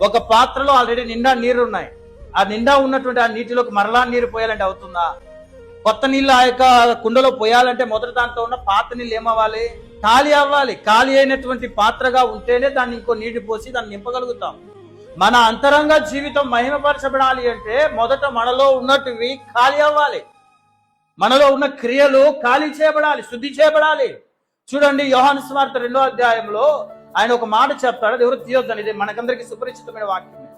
ఒక పాత్రలో ఆల్రెడీ నిండా నీరు ఉన్నాయి. ఆ నిండా ఉన్నటువంటి ఆ నీటిలోకి మరలా నీరు పోయాలంటే అవుతుందా? కొత్త నీళ్ళు ఆ యొక్క కుండలో పోయాలంటే మొదటి దాంట్లో ఉన్న పాత నీళ్ళు ఏమవ్వాలి? ఖాళీ అవ్వాలి. ఖాళీ అయినటువంటి పాత్రగా ఉంటేనే దాన్ని ఇంకో నీటి పోసి దాన్ని నింపగలుగుతాం. మన అంతరంగ జీవితం మహిమపరచబడాలి అంటే మొదట మనలో ఉన్నటివి ఖాళీ అవ్వాలి. మనలో ఉన్న క్రియలు ఖాళీ చేయబడాలి, శుద్ధి చేయబడాలి. చూడండి, యోహాను సువార్త 2వ అధ్యాయంలో ఆయన ఒక మాట చెప్తాడు. అది ఎవరు తీయొద్దని, ఇది మనకందరికీ సుపరిచితమైన వాక్యమే.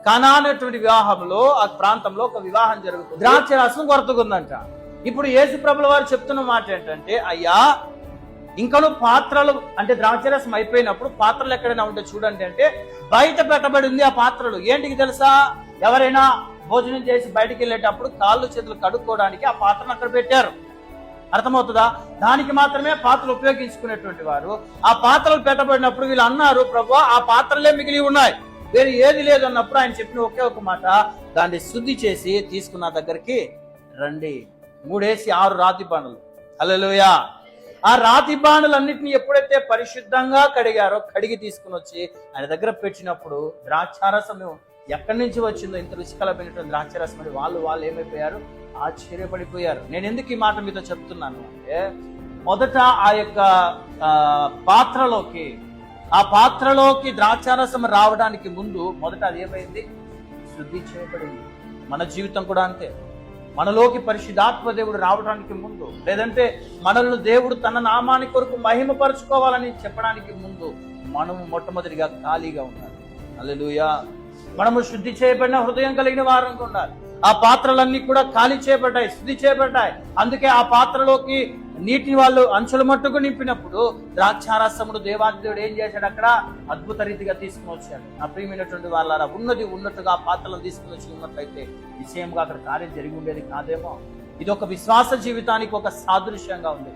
కానా అనేటువంటి వివాహంలో, ఆ ప్రాంతంలో ఒక వివాహం జరుగుతుంది. ద్రాక్ష రసం కొరతగుందంట. ఇప్పుడు యేసు ప్రభుల వారు చెప్తున్న మాట ఏంటంటే, అయ్యా ఇంకను పాత్రలు అంటే ద్రాక్షరసం అయిపోయినప్పుడు పాత్రలు ఎక్కడైనా ఉంటే చూడండి అంటే బయట పెట్టబడి ఉంది ఆ పాత్రలు. ఏంటికి తెలుసా? ఎవరైనా భోజనం చేసి బయటికి వెళ్ళేటప్పుడు కాళ్ళు చేతులు కడుక్కోవడానికి ఆ పాత్రను అక్కడ పెట్టారు. అర్థమవుతుందా? దానికి మాత్రమే పాత్రలు ఉపయోగించుకునేటువంటి వారు. ఆ పాత్రలు పెట్టబడినప్పుడు వీళ్ళు అన్నారు, ప్రభువా ఆ పాత్రలే మిగిలి ఉన్నాయి, వేరే ఏది లేదు అన్నప్పుడు ఆయన చెప్పిన ఒకే ఒక మాట, దాన్ని శుద్ధి చేసి తీసుకున్న దగ్గరికి రండి. 3 రాతి బాణలు. హల్లెలూయా. ఆ రాతి బాణులన్నింటినీ ఎప్పుడైతే పరిశుద్ధంగా కడిగారో, కడిగి తీసుకుని వచ్చి ఆయన దగ్గర పెట్టినప్పుడు ద్రాక్షారసం ఎక్కడి నుంచి వచ్చిందో, ఇంత రుచికరమైనటువంటి ద్రాక్షారసం అని వాళ్ళు ఏమైపోయారు? ఆశ్చర్యపడిపోయారు. నేను ఎందుకు ఈ మాట మీతో చెప్తున్నాను అంటే, మొదట ఆ యొక్క పాత్రలోకి ద్రాక్షారసం రావడానికి ముందు మొదట అది ఏమైంది? శుద్ధి చేయబడింది. మన జీవితం కూడా అంతే. మనలోకి పరిశుద్ధాత్మ దేవుడు రావడానికి ముందు, లేదంటే మనల్ని దేవుడు తన నామాని కొరకు మహిమపరచుకోవాలని చెప్పడానికి ముందు మనము మొట్టమొదటిగా ఖాళీగా ఉండాలి. హల్లెలూయా. మనము శుద్ధి చేయబడిన హృదయం కలిగిన వారంగా ఉండాలి. ఆ పాత్రలన్నీ కూడా ఖాళీ చేయబడ్డాయి, శుద్ధి చేయబడ్డాయి. అందుకే ఆ పాత్రలోకి నీటిని వాళ్ళు అంచుల మట్టుకు నింపినప్పుడు ద్రాక్షారసముడు దేవాది దేవుడు ఏం చేశాడు? అక్కడ అద్భుత రీతిగా తీసుకుని వచ్చాడు. నా ప్రియమైనటువంటి వాళ్ళారా, ఉన్నట్టుగా ఆ పాత్రలను తీసుకుని వచ్చి ఉన్నట్లయితే నిశ్చయంగా అక్కడ కార్యం జరిగి ఉండేది కాదేమో. ఇది ఒక విశ్వాస జీవితానికి ఒక సాదృశ్యంగా ఉంది.